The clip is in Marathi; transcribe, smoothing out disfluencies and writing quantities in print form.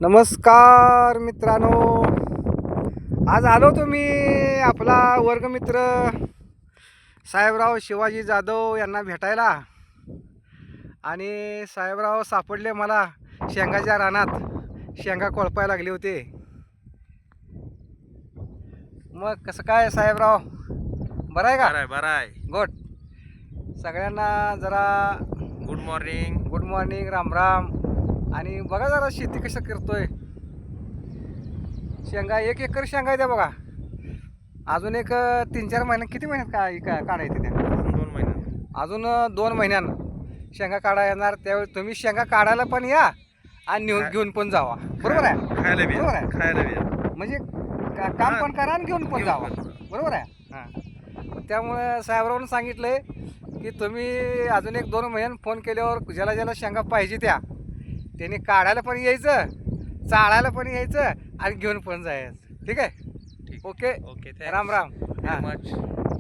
नमस्कार मित्रांनो, आज आलो तुम्ही आपला वर्गमित्र साहेबराव शिवाजी जाधव यांना भेटायला. आणि साहेबराव सापडले मला शेंगाच्या रानात. शेंगा कोळपायला लागले होते. मग कसं काय साहेबराव, बरं आहे का? बरं आहे. गुड. सगळ्यांना जरा good morning. Good morning, Ram Ram. आणि बघा जरा शेती कसं करतोय. शेंगा 1 एकर शेंगा द्या बघा. अजून एक 3-4 महिन्यात, किती महिन्यात काढायचे त्या? 2 महिन्यात. अजून 2 महिन्यानं शेंगा काढा येणार. त्यावेळी तुम्ही शेंगा काढायला पण या आणि घेऊन पण जावा. बरोबर आहे? खायला बी. बरोबर आहे. खायला बी. म्हणजे काम पण करा आणि घेऊन पण जावा. बरोबर आहे? हां. त्यामुळे साहेबरावांनी सांगितलंय की तुम्ही अजून 1-2 महिन्यानं फोन केल्यावर ज्याला ज्याला शेंगा पाहिजे त्यांनी काढायला पण यायचं, चाळायला पण यायचं आणि घेऊन पण जायचं. ठीक आहे? ठीक. ओके. ओके. राम राम. हां. मच.